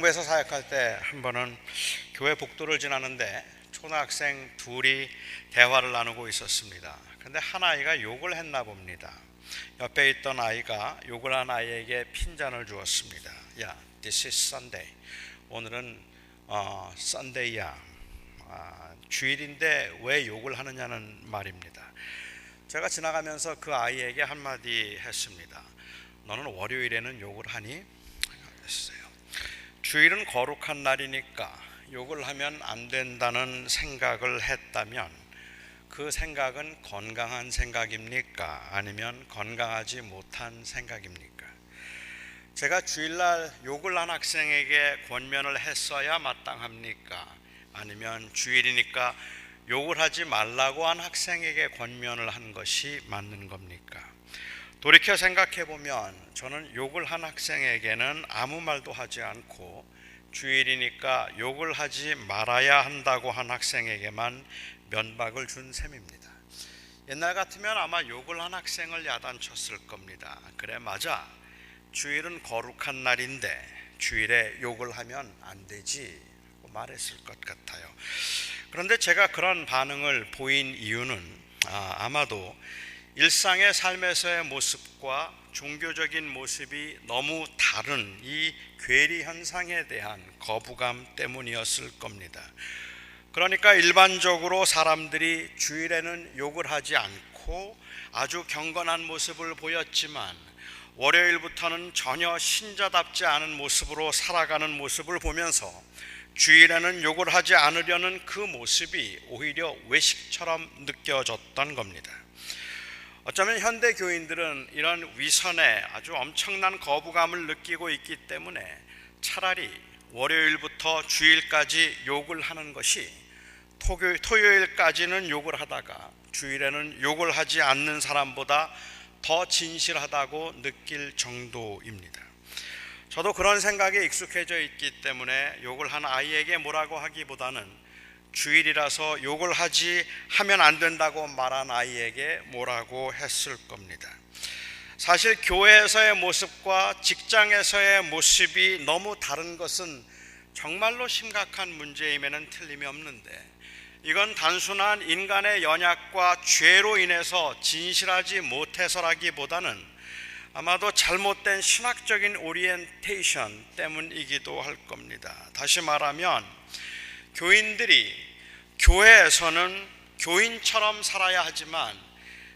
중앙정부에서 사역할 때 한 번은 교회 복도를 지나는데 초등학생 둘이 대화를 나누고 있었습니다. 그런데 한 아이가 욕을 했나 봅니다. 옆에 있던 아이가 욕을 한 아이에게 핀잔을 주었습니다. 야, this is Sunday. 오늘은 Sunday야. 주일인데 왜 욕을 하느냐는 말입니다. 제가 지나가면서 그 아이에게 한마디 했습니다. 너는 월요일에는 욕을 하니? 했어요. 주일은 거룩한 날이니까 욕을 하면 안 된다는 생각을 했다면 그 생각은 건강한 생각입니까? 아니면 건강하지 못한 생각입니까? 제가 주일날 욕을 한 학생에게 권면을 했어야 마땅합니까? 아니면 주일이니까 욕을 하지 말라고 한 학생에게 권면을 한 것이 맞는 겁니까? 돌이켜 생각해보면 저는 욕을 한 학생에게는 아무 말도 하지 않고 주일이니까 욕을 하지 말아야 한다고 한 학생에게만 면박을 준 셈입니다. 옛날 같으면 아마 욕을 한 학생을 야단쳤을 겁니다. 그래, 맞아. 주일은 거룩한 날인데 주일에 욕을 하면 안 되지 말했을 것 같아요. 그런데 제가 그런 반응을 보인 이유는 아마도 일상의 삶에서의 모습과 종교적인 모습이 너무 다른 이 괴리 현상에 대한 거부감 때문이었을 겁니다. 그러니까 일반적으로 사람들이 주일에는 욕을 하지 않고 아주 경건한 모습을 보였지만 월요일부터는 전혀 신자답지 않은 모습으로 살아가는 모습을 보면서 주일에는 욕을 하지 않으려는 그 모습이 오히려 외식처럼 느껴졌던 겁니다. 어쩌면 현대 교인들은 이런 위선에 아주 엄청난 거부감을 느끼고 있기 때문에 차라리 월요일부터 주일까지 욕을 하는 것이 토요일까지는 욕을 하다가 주일에는 욕을 하지 않는 사람보다 더 진실하다고 느낄 정도입니다. 저도 그런 생각에 익숙해져 있기 때문에 욕을 한 아이에게 뭐라고 하기보다는 주일이라서 욕을 하면 안 된다고 말한 아이에게 뭐라고 했을 겁니다. 사실 교회에서의 모습과 직장에서의 모습이 너무 다른 것은 정말로 심각한 문제임에는 틀림이 없는데 이건 단순한 인간의 연약과 죄로 인해서 진실하지 못해서라기보다는 아마도 잘못된 신학적인 오리엔테이션 때문이기도 할 겁니다. 다시 말하면 교인들이 교회에서는 교인처럼 살아야 하지만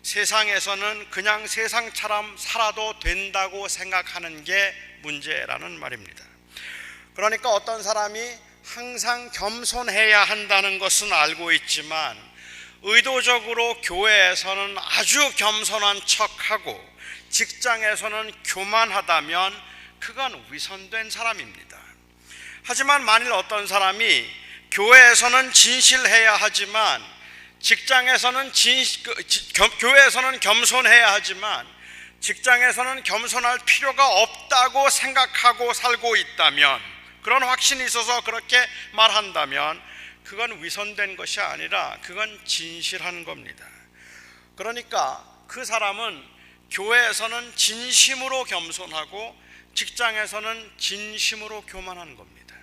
세상에서는 그냥 세상처럼 살아도 된다고 생각하는 게 문제라는 말입니다. 그러니까 어떤 사람이 항상 겸손해야 한다는 것은 알고 있지만 의도적으로 교회에서는 아주 겸손한 척하고 직장에서는 교만하다면 그건 위선된 사람입니다. 하지만 만일 어떤 사람이 교회에서는 진실해야 하지만 직장에서는 교회에서는 겸손해야 하지만 직장에서는 겸손할 필요가 없다고 생각하고 살고 있다면, 그런 확신이 있어서 그렇게 말한다면 그건 위선된 것이 아니라 그건 진실한 겁니다. 그러니까 그 사람은 교회에서는 진심으로 겸손하고 직장에서는 진심으로 교만한 겁니다.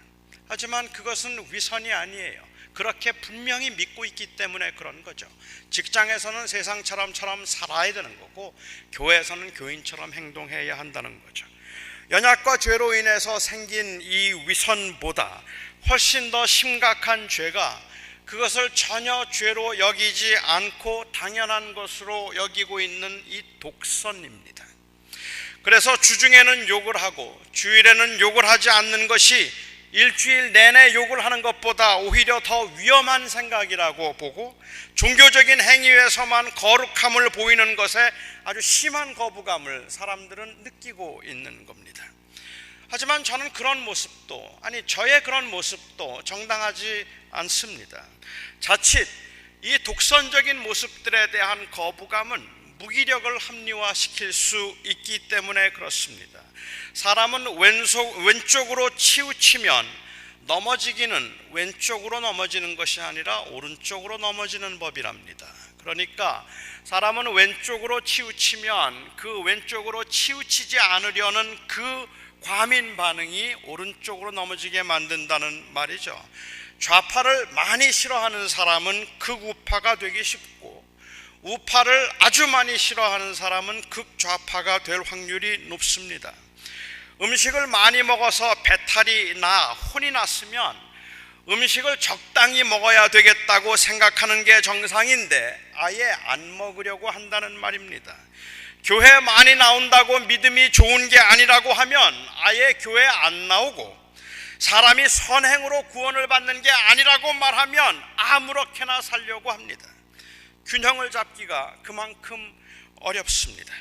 하지만 그것은 위선이 아니에요. 그렇게 분명히 믿고 있기 때문에 그런 거죠. 직장에서는 세상처럼 살아야 되는 거고 교회에서는 교인처럼 행동해야 한다는 거죠. 연약과 죄로 인해서 생긴 이 위선보다 훨씬 더 심각한 죄가 그것을 전혀 죄로 여기지 않고 당연한 것으로 여기고 있는 이 독선입니다. 그래서 주중에는 욕을 하고 주일에는 욕을 하지 않는 것이 일주일 내내 욕을 하는 것보다 오히려 더 위험한 생각이라고 보고 종교적인 행위에서만 거룩함을 보이는 것에 아주 심한 거부감을 사람들은 느끼고 있는 겁니다. 하지만 저는 그런 모습도, 저의 그런 모습도 정당하지 않습니다. 자칫 이 독선적인 모습들에 대한 거부감은 무기력을 합리화시킬 수 있기 때문에 그렇습니다. 사람은 왼쪽으로 치우치면 넘어지기는 왼쪽으로 넘어지는 것이 아니라 오른쪽으로 넘어지는 법이랍니다. 그러니까 사람은 왼쪽으로 치우치면 그 왼쪽으로 치우치지 않으려는 그 과민 반응이 오른쪽으로 넘어지게 만든다는 말이죠. 좌파를 많이 싫어하는 사람은 극우파가 되기 쉽고, 우파를 아주 많이 싫어하는 사람은 극좌파가 될 확률이 높습니다. 음식을 많이 먹어서 배탈이 나 혼이 났으면 음식을 적당히 먹어야 되겠다고 생각하는 게 정상인데 아예 안 먹으려고 한다는 말입니다. 교회 많이 나온다고 믿음이 좋은 게 아니라고 하면 아예 교회 안 나오고, 사람이 선행으로 구원을 받는 게 아니라고 말하면 아무렇게나 살려고 합니다. 균형을 잡기가 그만큼 어렵습니다.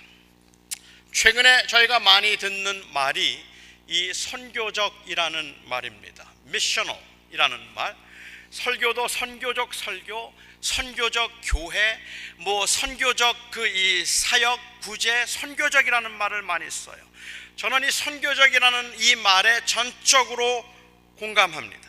최근에 저희가 많이 듣는 말이 이 선교적이라는 말입니다. 미셔널이라는 말, 설교도 선교적 설교, 선교적 교회, 선교적 이 사역, 구제, 선교적이라는 말을 많이 써요. 저는 이 선교적이라는 이 말에 전적으로 공감합니다.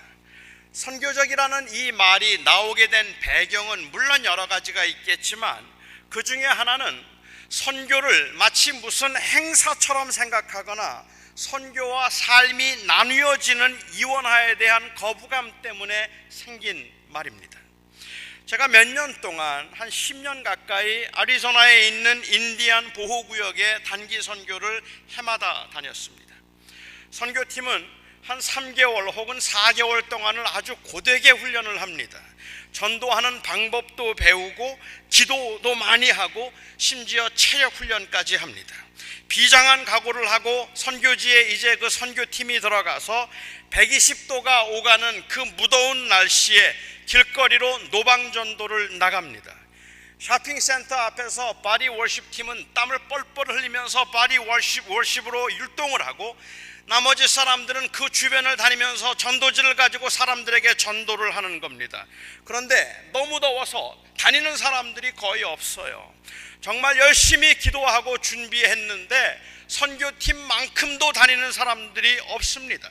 선교적이라는 이 말이 나오게 된 배경은 물론 여러 가지가 있겠지만, 그 중에 하나는 선교를 마치 무슨 행사처럼 생각하거나 선교와 삶이 나뉘어지는 이원화에 대한 거부감 때문에 생긴 말입니다. 제가 몇 년 동안 한 10년 가까이 애리조나에 있는 인디안 보호구역에 단기 선교를 해마다 다녔습니다. 선교팀은 한 3개월 혹은 4개월 동안을 아주 고되게 훈련을 합니다. 전도하는 방법도 배우고 기도도 많이 하고 심지어 체력 훈련까지 합니다. 비장한 각오를 하고 선교지에 이제 그 선교팀이 들어가서 120도가 오가는 그 무더운 날씨에 길거리로 노방전도를 나갑니다. 쇼핑센터 앞에서 바디 월십 팀은 땀을 뻘뻘 흘리면서 바디 월십으로 율동을 하고, 나머지 사람들은 그 주변을 다니면서 전도지를 가지고 사람들에게 전도를 하는 겁니다. 그런데 너무 더워서 다니는 사람들이 거의 없어요. 정말 열심히 기도하고 준비했는데 선교팀만큼도 다니는 사람들이 없습니다.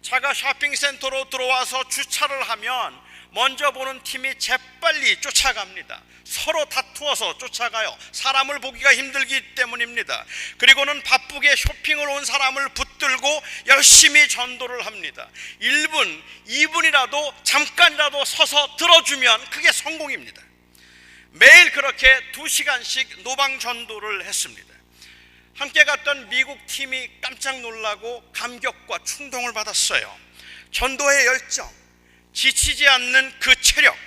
차가 쇼핑센터로 들어와서 주차를 하면 먼저 보는 팀이 재빨리 쫓아갑니다. 서로 다투어서 쫓아가요. 사람을 보기가 힘들기 때문입니다. 그리고는 바쁘게 쇼핑을 온 사람을 붙들고 열심히 전도를 합니다. 1분, 2분이라도 잠깐이라도 서서 들어주면 그게 성공입니다. 매일 그렇게 2시간씩 노방 전도를 했습니다. 함께 갔던 미국 팀이 깜짝 놀라고 감격과 충동을 받았어요. 전도의 열정, 지치지 않는 그 체력,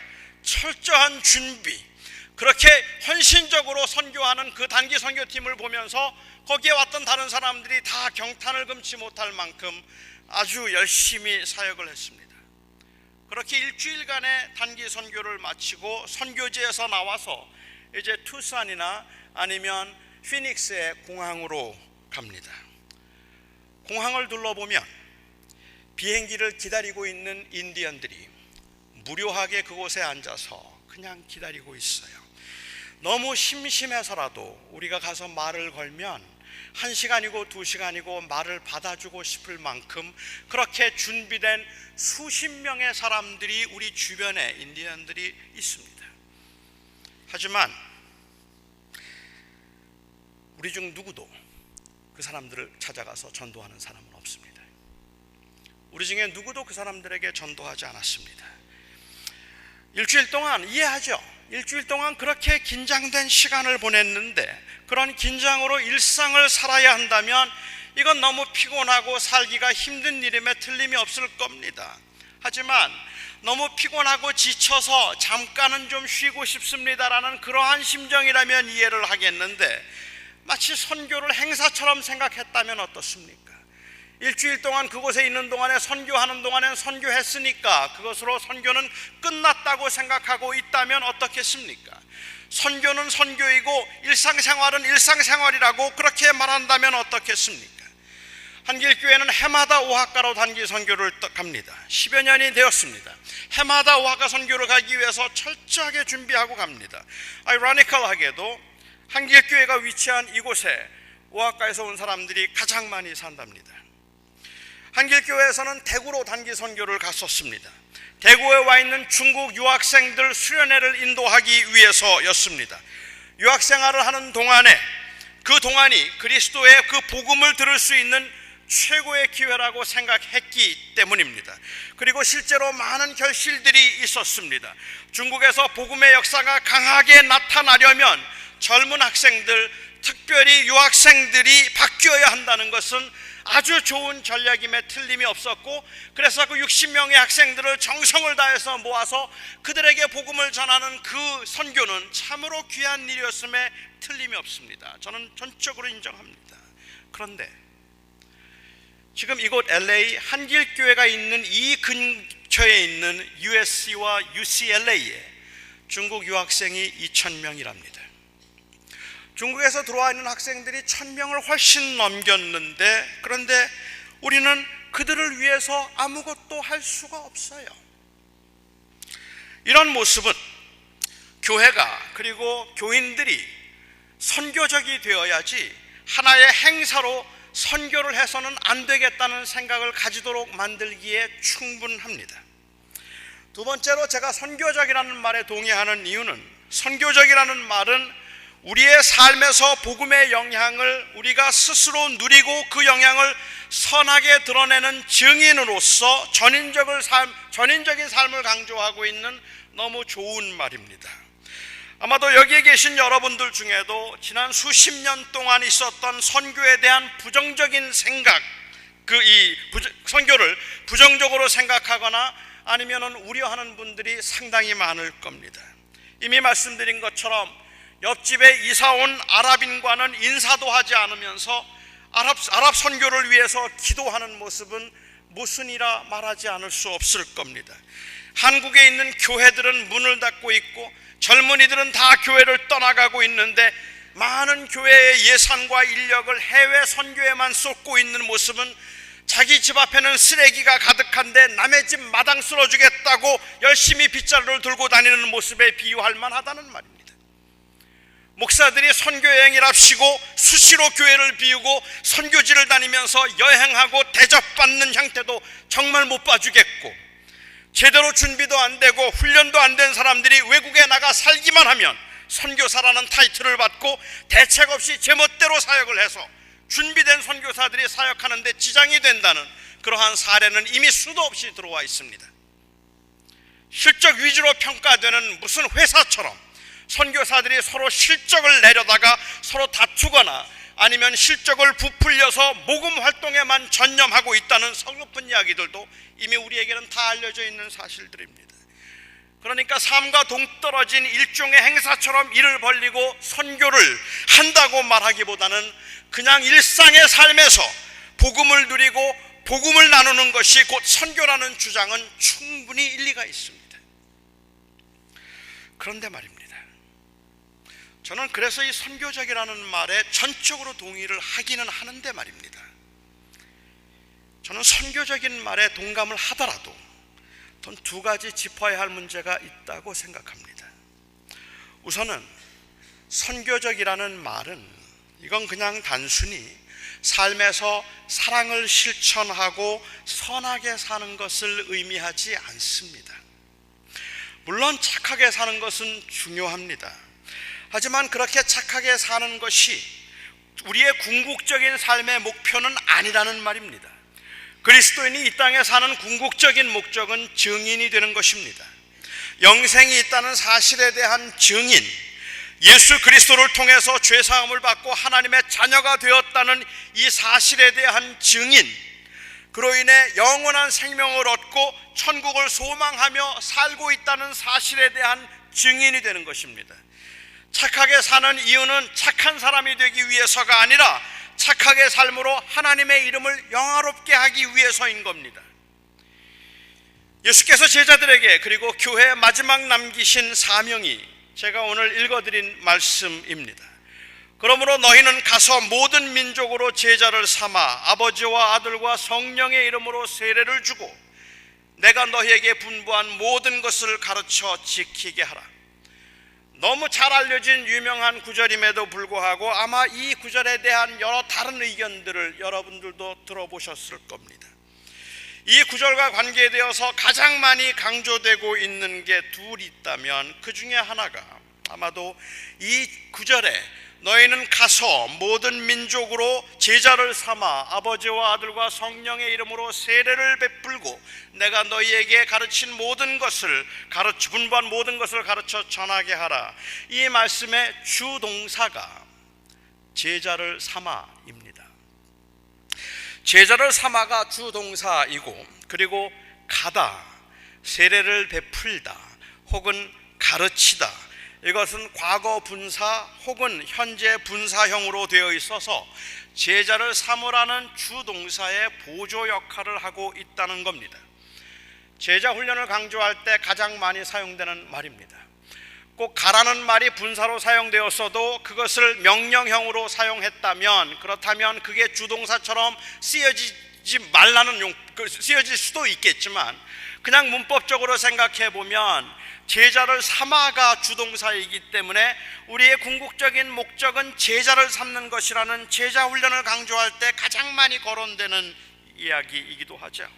철저한 준비, 그렇게 헌신적으로 선교하는 그 단기 선교팀을 보면서 거기에 왔던 다른 사람들이 다 경탄을 금치 못할 만큼 아주 열심히 사역을 했습니다. 그렇게 일주일간의 단기 선교를 마치고 선교지에서 나와서 이제 투싼이나 아니면 피닉스의 공항으로 갑니다. 공항을 둘러보면 비행기를 기다리고 있는 인디언들이 무료하게 그곳에 앉아서 그냥 기다리고 있어요. 너무 심심해서라도 우리가 가서 말을 걸면 1시간이고 2시간이고 말을 받아주고 싶을 만큼 그렇게 준비된 수십 명의 사람들이 우리 주변에 인디언들이 있습니다. 하지만 우리 중 누구도 그 사람들을 찾아가서 전도하는 사람은 없습니다. 우리 중에 누구도 그 사람들에게 전도하지 않았습니다. 일주일 동안 이해하죠? 일주일 동안 그렇게 긴장된 시간을 보냈는데, 그런 긴장으로 일상을 살아야 한다면 이건 너무 피곤하고 살기가 힘든 일임에 틀림이 없을 겁니다. 하지만 너무 피곤하고 지쳐서 잠깐은 좀 쉬고 싶습니다라는 그러한 심정이라면 이해를 하겠는데, 마치 선교를 행사처럼 생각했다면 어떻습니까? 일주일 동안 그곳에 있는 동안에 선교하는 동안엔 선교했으니까 그것으로 선교는 끝났다고 생각하고 있다면 어떻겠습니까? 선교는 선교이고 일상생활은 일상생활이라고 그렇게 말한다면 어떻겠습니까? 한길교회는 해마다 오하카로 단기 선교를 갑니다. 10여 년이 되었습니다. 해마다 오하카 선교를 가기 위해서 철저하게 준비하고 갑니다. 아이러니컬하게도 한길교회가 위치한 이곳에 오하카에서 온 사람들이 가장 많이 산답니다. 한길교회에서는 대구로 단기 선교를 갔었습니다. 대구에 와 있는 중국 유학생들 수련회를 인도하기 위해서였습니다. 유학생활을 하는 동안에 그 동안이 그리스도의 그 복음을 들을 수 있는 최고의 기회라고 생각했기 때문입니다. 그리고 실제로 많은 결실들이 있었습니다. 중국에서 복음의 역사가 강하게 나타나려면 젊은 학생들, 특별히 유학생들이 바뀌어야 한다는 것은 아주 좋은 전략임에 틀림이 없었고, 그래서 그 60명의 학생들을 정성을 다해서 모아서 그들에게 복음을 전하는 그 선교는 참으로 귀한 일이었음에 틀림이 없습니다. 저는 전적으로 인정합니다. 그런데 지금 이곳 LA 한길교회가 있는 이 근처에 있는 USC와 UCLA에 중국 유학생이 2,000명이랍니다. 중국에서 들어와 있는 학생들이 1,000명을 훨씬 넘겼는데, 그런데 우리는 그들을 위해서 아무것도 할 수가 없어요. 이런 모습은 교회가, 그리고 교인들이 선교적이 되어야지 하나의 행사로 선교를 해서는 안 되겠다는 생각을 가지도록 만들기에 충분합니다. 두 번째로, 제가 선교적이라는 말에 동의하는 이유는, 선교적이라는 말은 우리의 삶에서 복음의 영향을 우리가 스스로 누리고 그 영향을 선하게 드러내는 증인으로서 전인적인 삶을 강조하고 있는 너무 좋은 말입니다. 아마도 여기에 계신 여러분들 중에도 지난 수십 년 동안 있었던 선교에 대한 부정적인 생각, 선교를 부정적으로 생각하거나 아니면은 우려하는 분들이 상당히 많을 겁니다. 이미 말씀드린 것처럼 옆집에 이사온 아랍인과는 인사도 하지 않으면서 아랍 선교를 위해서 기도하는 모습은 무슨이라 말하지 않을 수 없을 겁니다. 한국에 있는 교회들은 문을 닫고 있고 젊은이들은 다 교회를 떠나가고 있는데, 많은 교회의 예산과 인력을 해외 선교에만 쏟고 있는 모습은 자기 집 앞에는 쓰레기가 가득한데 남의 집 마당 쓸어주겠다고 열심히 빗자루를 들고 다니는 모습에 비유할 만하다는 말입니다. 목사들이 선교여행이랍시고 수시로 교회를 비우고 선교지를 다니면서 여행하고 대접받는 형태도 정말 못 봐주겠고, 제대로 준비도 안 되고 훈련도 안 된 사람들이 외국에 나가 살기만 하면 선교사라는 타이틀을 받고 대책 없이 제멋대로 사역을 해서 준비된 선교사들이 사역하는데 지장이 된다는 그러한 사례는 이미 수도 없이 들어와 있습니다. 실적 위주로 평가되는 무슨 회사처럼 선교사들이 서로 실적을 내려다가 서로 다투거나 아니면 실적을 부풀려서 복음 활동에만 전념하고 있다는 서글픈 이야기들도 이미 우리에게는 다 알려져 있는 사실들입니다. 그러니까 삶과 동떨어진 일종의 행사처럼 일을 벌리고 선교를 한다고 말하기보다는 그냥 일상의 삶에서 복음을 누리고 복음을 나누는 것이 곧 선교라는 주장은 충분히 일리가 있습니다. 그런데 말입니다, 저는 그래서 이 선교적이라는 말에 전적으로 동의를 하기는 하는데 말입니다, 저는 선교적인 말에 동감을 하더라도 전 두 가지 짚어야 할 문제가 있다고 생각합니다. 우선은 선교적이라는 말은 이건 그냥 단순히 삶에서 사랑을 실천하고 선하게 사는 것을 의미하지 않습니다. 물론 착하게 사는 것은 중요합니다. 하지만 그렇게 착하게 사는 것이 우리의 궁극적인 삶의 목표는 아니라는 말입니다. 그리스도인이 이 땅에 사는 궁극적인 목적은 증인이 되는 것입니다. 영생이 있다는 사실에 대한 증인, 예수 그리스도를 통해서 죄사함을 받고 하나님의 자녀가 되었다는 이 사실에 대한 증인, 그로 인해 영원한 생명을 얻고 천국을 소망하며 살고 있다는 사실에 대한 증인이 되는 것입니다. 착하게 사는 이유는 착한 사람이 되기 위해서가 아니라 착하게 삶으로 하나님의 이름을 영화롭게 하기 위해서인 겁니다. 예수께서 제자들에게 그리고 교회에 마지막 남기신 사명이 제가 오늘 읽어드린 말씀입니다. 그러므로 너희는 가서 모든 민족으로 제자를 삼아 아버지와 아들과 성령의 이름으로 세례를 주고 내가 너희에게 분부한 모든 것을 가르쳐 지키게 하라. 너무 잘 알려진 유명한 구절임에도 불구하고 아마 이 구절에 대한 여러 다른 의견들을 여러분들도 들어보셨을 겁니다. 이 구절과 관계되어서 가장 많이 강조되고 있는 게 둘이 있다면 그 중에 하나가 아마도 이 구절에 너희는 가서 모든 민족으로 제자를 삼아 아버지와 아들과 성령의 이름으로 세례를 베풀고 내가 너희에게 가르친 모든 것을 분부한 모든 것을 가르쳐 전하게 하라. 이 말씀의 주동사가 제자를 삼아입니다. 제자를 삼아가 주동사이고, 그리고 가다, 세례를 베풀다 혹은 가르치다, 이것은 과거 분사 혹은 현재 분사형으로 되어 있어서 제자를 삼으라는 주동사의 보조 역할을 하고 있다는 겁니다. 제자 훈련을 강조할 때 가장 많이 사용되는 말입니다. 꼭 가라는 말이 분사로 사용되었어도 그것을 명령형으로 사용했다면, 그렇다면 그게 주동사처럼 쓰여질 수도 있겠지만, 그냥 문법적으로 생각해 보면 제자를 삼아가 주동사이기 때문에 우리의 궁극적인 목적은 제자를 삼는 것이라는 제자 훈련을 강조할 때 가장 많이 거론되는 이야기이기도 하죠.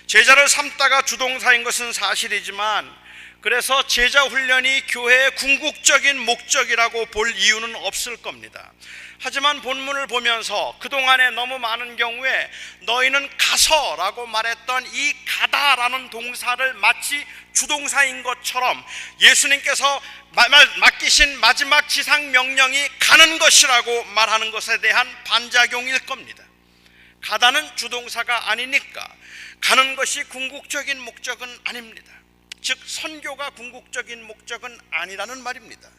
제자를 삼다가 주동사인 것은 사실이지만, 그래서 제자 훈련이 교회의 궁극적인 목적이라고 볼 이유는 없을 겁니다. 하지만 본문을 보면서 그동안에 너무 많은 경우에 너희는 가서 라고 말했던 이 가다라는 동사를 마치 주동사인 것처럼 예수님께서 맡기신 마지막 지상 명령이 가는 것이라고 말하는 것에 대한 반작용일 겁니다. 가다는 주동사가 아니니까 가는 것이 궁극적인 목적은 아닙니다. 즉 선교가 궁극적인 목적은 아니라는 말입니다.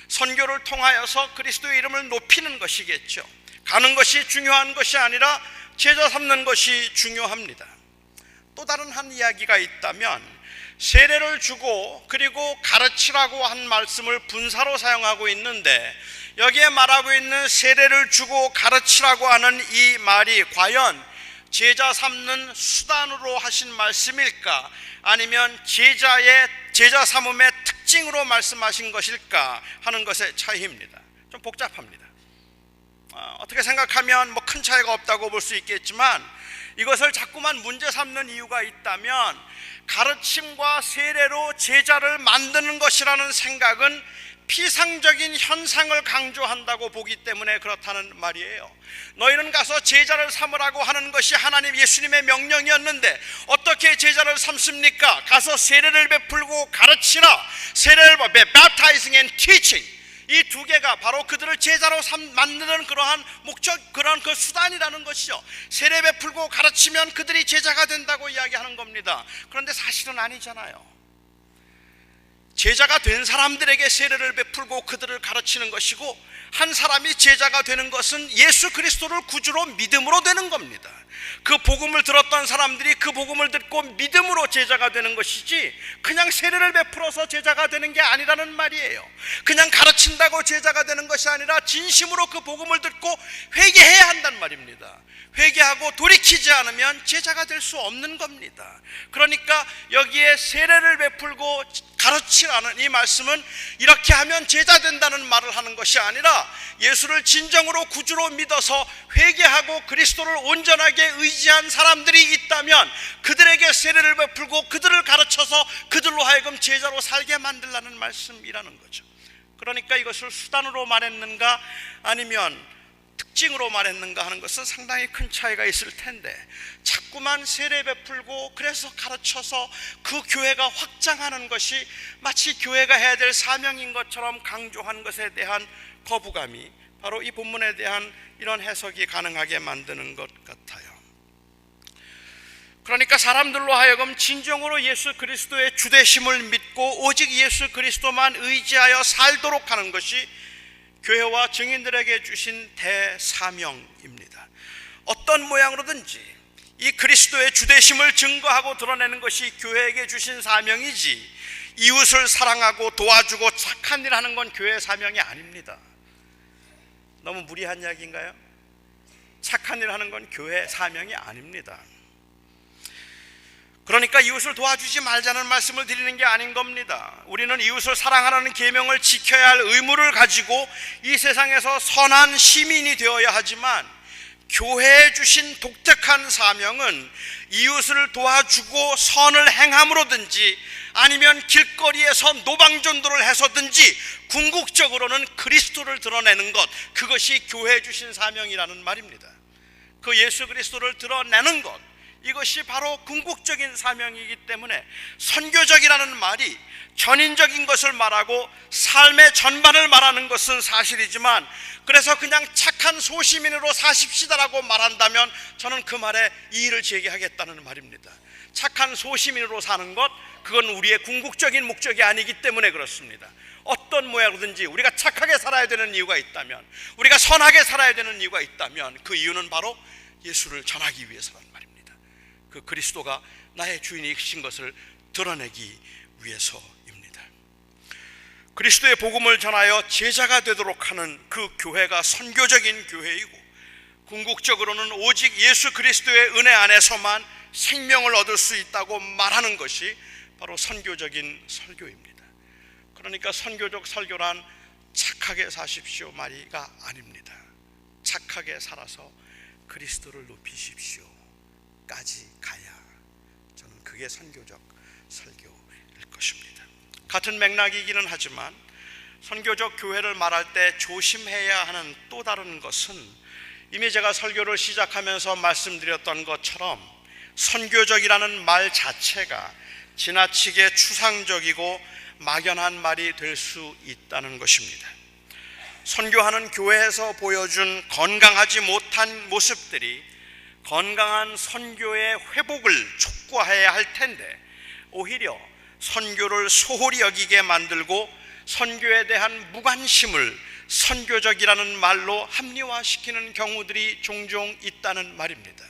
선교를 통하여서 그리스도의 이름을 높이는 것이겠죠. 가는 것이 중요한 것이 아니라 제자 삼는 것이 중요합니다. 또 다른 한 이야기가 있다면, 세례를 주고 그리고 가르치라고 한 말씀을 분사로 사용하고 있는데, 여기에 말하고 있는 세례를 주고 가르치라고 하는 이 말이 과연 제자 삼는 수단으로 하신 말씀일까, 아니면 제자 삼음의 특징으로 말씀하신 것일까 하는 것의 차이입니다. 좀 복잡합니다. 어떻게 생각하면 큰 차이가 없다고 볼 수 있겠지만, 이것을 자꾸만 문제 삼는 이유가 있다면, 가르침과 세례로 제자를 만드는 것이라는 생각은 피상적인 현상을 강조한다고 보기 때문에 그렇다는 말이에요. 너희는 가서 제자를 삼으라고 하는 것이 하나님 예수님의 명령이었는데 어떻게 제자를 삼습니까? 가서 세례를 베풀고 가르치라. 세례를 baptizing and teaching, 이 두 개가 바로 그들을 제자로 만드는 그러한 목적, 그러한 그 수단이라는 것이죠. 세례 베풀고 가르치면 그들이 제자가 된다고 이야기하는 겁니다. 그런데 사실은 아니잖아요. 제자가 된 사람들에게 세례를 베풀고 그들을 가르치는 것이고, 한 사람이 제자가 되는 것은 예수 그리스도를 구주로 믿음으로 되는 겁니다. 그 복음을 들었던 사람들이 그 복음을 듣고 믿음으로 제자가 되는 것이지, 그냥 세례를 베풀어서 제자가 되는 게 아니라는 말이에요. 그냥 가르친다고 제자가 되는 것이 아니라 진심으로 그 복음을 듣고 회개해야 한단 말입니다. 회개하고 돌이키지 않으면 제자가 될 수 없는 겁니다. 그러니까 여기에 세례를 베풀고 가르치라는 이 말씀은 이렇게 하면 제자 된다는 말을 하는 것이 아니라, 예수를 진정으로 구주로 믿어서 회개하고 그리스도를 온전하게 의지한 사람들이 있다면 그들에게 세례를 베풀고 그들을 가르쳐서 그들로 하여금 제자로 살게 만들라는 말씀이라는 거죠. 그러니까 이것을 수단으로 말했는가 아니면 특징으로 말했는가 하는 것은 상당히 큰 차이가 있을 텐데, 자꾸만 세례 베풀고 그래서 가르쳐서 그 교회가 확장하는 것이 마치 교회가 해야 될 사명인 것처럼 강조한 것에 대한 거부감이 바로 이 본문에 대한 이런 해석이 가능하게 만드는 것 같아요. 그러니까 사람들로 하여금 진정으로 예수 그리스도의 주되심을 믿고 오직 예수 그리스도만 의지하여 살도록 하는 것이 교회와 증인들에게 주신 대사명입니다. 어떤 모양으로든지 이 그리스도의 주되심을 증거하고 드러내는 것이 교회에게 주신 사명이지, 이웃을 사랑하고 도와주고 착한 일 하는 건 교회의 사명이 아닙니다. 너무 무리한 이야기인가요? 착한 일 하는 건 교회의 사명이 아닙니다. 그러니까 이웃을 도와주지 말자는 말씀을 드리는 게 아닌 겁니다. 우리는 이웃을 사랑하라는 계명을 지켜야 할 의무를 가지고 이 세상에서 선한 시민이 되어야 하지만, 교회에 주신 독특한 사명은 이웃을 도와주고 선을 행함으로든지 아니면 길거리에서 노방전도를 해서든지 궁극적으로는 그리스도를 드러내는 것, 그것이 교회에 주신 사명이라는 말입니다. 그 예수 그리스도를 드러내는 것, 이것이 바로 궁극적인 사명이기 때문에 선교적이라는 말이 전인적인 것을 말하고 삶의 전반을 말하는 것은 사실이지만, 그래서 그냥 착한 소시민으로 사십시다라고 말한다면 저는 그 말에 이의를 제기하겠다는 말입니다. 착한 소시민으로 사는 것, 그건 우리의 궁극적인 목적이 아니기 때문에 그렇습니다. 어떤 모양이든지 우리가 착하게 살아야 되는 이유가 있다면, 우리가 선하게 살아야 되는 이유가 있다면, 그 이유는 바로 예수를 전하기 위해서란 말입니다. 그 그리스도가 나의 주인이신 것을 드러내기 위해서입니다. 그리스도의 복음을 전하여 제자가 되도록 하는 그 교회가 선교적인 교회이고, 궁극적으로는 오직 예수 그리스도의 은혜 안에서만 생명을 얻을 수 있다고 말하는 것이 바로 선교적인 설교입니다. 그러니까 선교적 설교란 착하게 사십시오 말이가 아닙니다. 착하게 살아서 그리스도를 높이십시오 까지 가야 저는 그게 선교적 설교일 것입니다. 같은 맥락이기는 하지만 선교적 교회를 말할 때 조심해야 하는 또 다른 것은, 이미 제가 설교를 시작하면서 말씀드렸던 것처럼 선교적이라는 말 자체가 지나치게 추상적이고 막연한 말이 될 수 있다는 것입니다. 선교하는 교회에서 보여준 건강하지 못한 모습들이 건강한 선교의 회복을 촉구해야 할 텐데, 오히려 선교를 소홀히 여기게 만들고 선교에 대한 무관심을 선교적이라는 말로 합리화시키는 경우들이 종종 있다는 말입니다.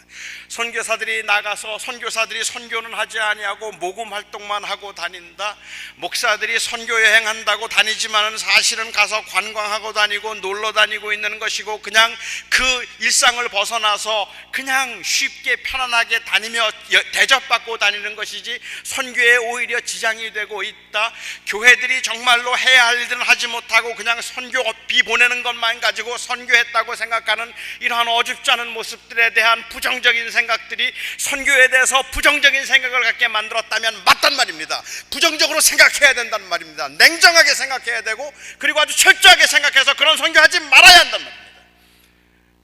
선교사들이 나가서 선교사들이 선교는 하지 아니하고 모금 활동만 하고 다닌다, 목사들이 선교 여행한다고 다니지만은 사실은 가서 관광하고 다니고 놀러 다니고 있는 것이고, 그냥 그 일상을 벗어나서 그냥 쉽게 편안하게 다니며 대접받고 다니는 것이지 선교에 오히려 지장이 되고 있다, 교회들이 정말로 해야 할 일들은 하지 못하고 그냥 선교비 보내는 것만 가지고 선교했다고 생각하는 이러한 어줍지 않은 모습들에 대한 부정적인 생각들이 선교에 대해서 부정적인 생각을 갖게 만들었다면 맞단 말입니다. 부정적으로 생각해야 된다는 말입니다. 냉정하게 생각해야 되고, 그리고 아주 철저하게 생각해서 그런 선교하지 말아야 한단 말입니다.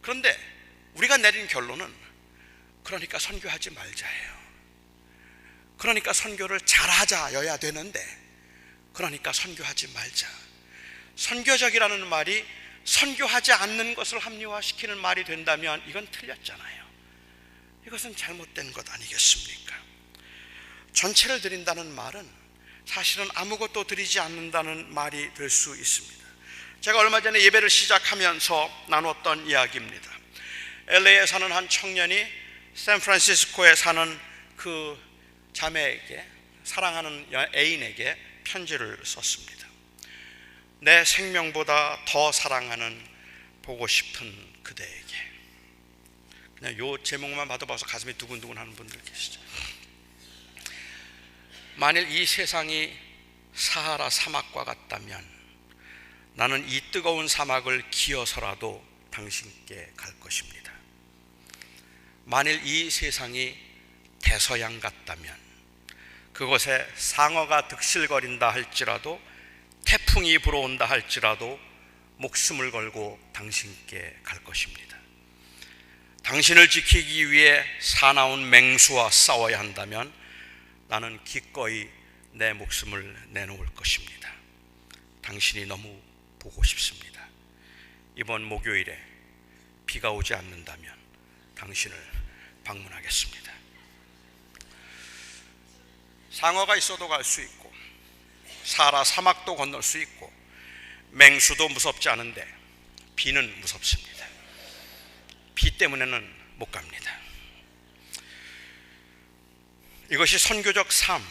그런데 우리가 내린 결론은 그러니까 선교하지 말자예요. 그러니까 선교를 잘하자여야 되는데, 그러니까 선교하지 말자. 선교적이라는 말이 선교하지 않는 것을 합리화시키는 말이 된다면 이건 틀렸잖아요. 이것은 잘못된 것 아니겠습니까? 전체를 드린다는 말은 사실은 아무것도 드리지 않는다는 말이 될 수 있습니다. 제가 얼마 전에 예배를 시작하면서 나눴던 이야기입니다. LA에 사는 한 청년이 샌프란시스코에 사는 그 자매에게, 사랑하는 애인에게 편지를 썼습니다. 내 생명보다 더 사랑하는 보고 싶은 그대에게. 그냥 요 제목만 받아봐서 가슴이 두근두근 하는 분들 계시죠. 만일 이 세상이 사하라 사막과 같다면 나는 이 뜨거운 사막을 기어서라도 당신께 갈 것입니다. 만일 이 세상이 대서양 같다면, 그곳에 상어가 득실거린다 할지라도, 태풍이 불어온다 할지라도 목숨을 걸고 당신께 갈 것입니다. 당신을 지키기 위해 사나운 맹수와 싸워야 한다면 나는 기꺼이 내 목숨을 내놓을 것입니다. 당신이 너무 보고 싶습니다. 이번 목요일에 비가 오지 않는다면 당신을 방문하겠습니다. 상어가 있어도 갈 수 있고, 사하라 사막도 건널 수 있고, 맹수도 무섭지 않은데 비는 무섭습니다. 비 때문에는 못 갑니다. 이것이 선교적 삶,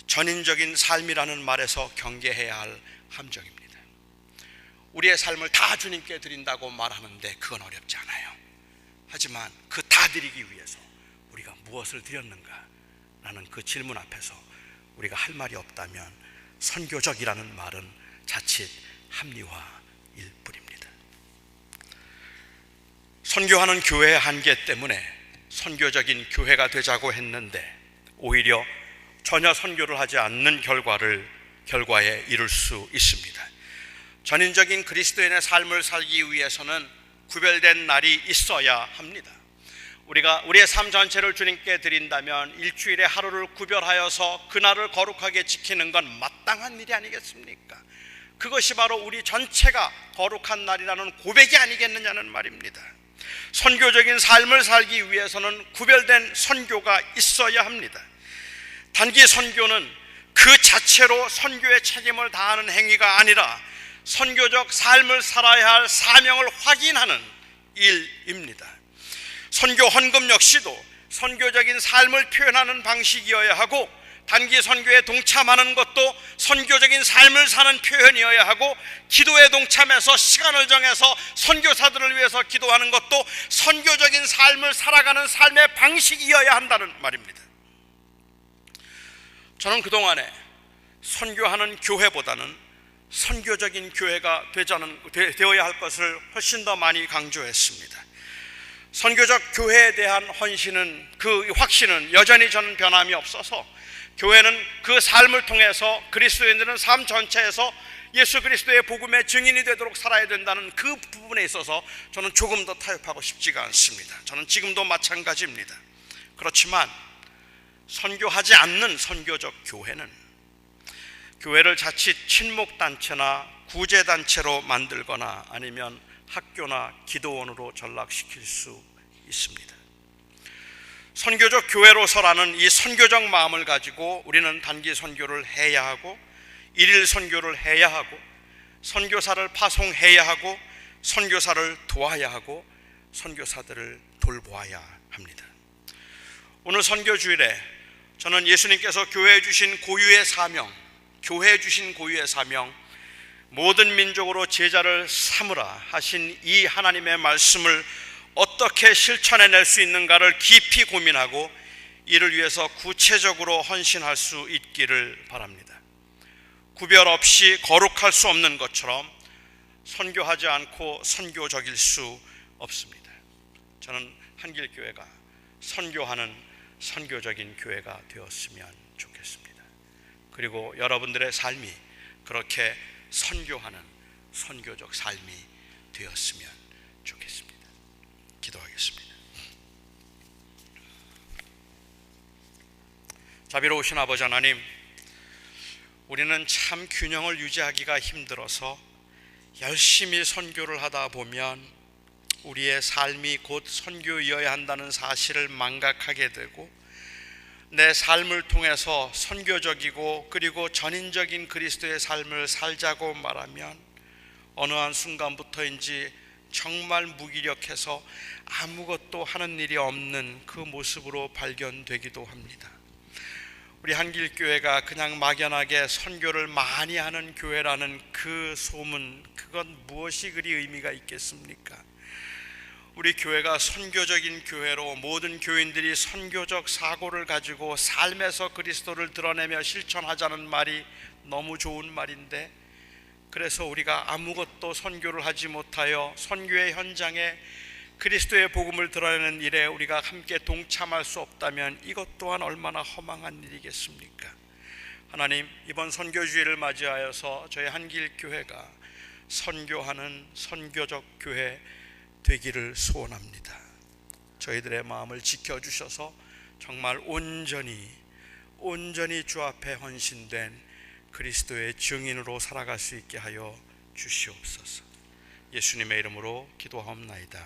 전인적인 삶이라는 말에서 경계해야 할 함정입니다. 우리의 삶을 다 주님께 드린다고 말하는데 그건 어렵지 않아요. 하지만 그 다 드리기 위해서 우리가 무엇을 드렸는가 라는 그 질문 앞에서 우리가 할 말이 없다면 선교적이라는 말은 자칫 합리화일 뿐입니다. 선교하는 교회의 한계 때문에 선교적인 교회가 되자고 했는데 오히려 전혀 선교를 하지 않는 결과에 이를 수 있습니다. 전인적인 그리스도인의 삶을 살기 위해서는 구별된 날이 있어야 합니다. 우리가 우리의 삶 전체를 주님께 드린다면 일주일에 하루를 구별하여서 그날을 거룩하게 지키는 건 마땅한 일이 아니겠습니까? 그것이 바로 우리 전체가 거룩한 날이라는 고백이 아니겠느냐는 말입니다. 선교적인 삶을 살기 위해서는 구별된 선교가 있어야 합니다. 단기 선교는 그 자체로 선교의 책임을 다하는 행위가 아니라 선교적 삶을 살아야 할 사명을 확인하는 일입니다. 선교 헌금 역시도 선교적인 삶을 표현하는 방식이어야 하고 단기 선교에 동참하는 것도 선교적인 삶을 사는 표현이어야 하고 기도에 동참해서 시간을 정해서 선교사들을 위해서 기도하는 것도 선교적인 삶을 살아가는 삶의 방식이어야 한다는 말입니다. 저는 그동안에 선교하는 교회보다는 선교적인 교회가 되어야 할 것을 훨씬 더 많이 강조했습니다. 선교적 교회에 대한 헌신은, 그 확신은 여전히 저는 변함이 없어서 교회는 그 삶을 통해서 그리스도인들은 삶 전체에서 예수 그리스도의 복음의 증인이 되도록 살아야 된다는 그 부분에 있어서 저는 조금 더 타협하고 싶지가 않습니다. 저는 지금도 마찬가지입니다. 그렇지만 선교하지 않는 선교적 교회는 교회를 자칫 친목단체나 구제단체로 만들거나 아니면 학교나 기도원으로 전락시킬 수 있습니다. 선교적 교회로서라는 이 선교적 마음을 가지고 우리는 단기 선교를 해야 하고 일일 선교를 해야 하고 선교사를 파송해야 하고 선교사를 도와야 하고 선교사들을 돌보아야 합니다. 오늘 선교주일에 저는 예수님께서 교회에 주신 고유의 사명, 모든 민족으로 제자를 삼으라 하신 이 하나님의 말씀을 어떻게 실천해낼 수 있는가를 깊이 고민하고 이를 위해서 구체적으로 헌신할 수 있기를 바랍니다. 구별 없이 거룩할 수 없는 것처럼 선교하지 않고 선교적일 수 없습니다. 저는 한길교회가 선교하는 선교적인 교회가 되었으면 좋겠습니다. 그리고 여러분들의 삶이 그렇게 선교하는 선교적 삶이 되었으면 좋겠습니다. 기도하겠습니다. 자비로우신 아버지 하나님, 우리는 참 균형을 유지하기가 힘들어서 열심히 선교를 하다 보면 우리의 삶이 곧 선교이어야 한다는 사실을 망각하게 되고 내 삶을 통해서 선교적이고 그리고 전인적인 그리스도의 삶을 살자고 말하면 어느 한 순간부터인지 정말 무기력해서 아무것도 하는 일이 없는 그 모습으로 발견되기도 합니다. 우리 한길교회가 그냥 막연하게 선교를 많이 하는 교회라는 그 소문, 그건 무엇이 그리 의미가 있겠습니까? 우리 교회가 선교적인 교회로 모든 교인들이 선교적 사고를 가지고 삶에서 그리스도를 드러내며 실천하자는 말이 너무 좋은 말인데, 그래서 우리가 아무것도 선교를 하지 못하여 선교의 현장에 그리스도의 복음을 드러내는 일에 우리가 함께 동참할 수 없다면 이것 또한 얼마나 허망한 일이겠습니까? 하나님, 이번 선교주의를 맞이하여서 저희 한길교회가 선교하는 선교적 교회 되기를 소원합니다. 저희들의 마음을 지켜주셔서 정말 온전히 주 앞에 헌신된 그리스도의 증인으로 살아갈 수 있게 하여 주시옵소서. 예수님의 이름으로 기도하옵나이다.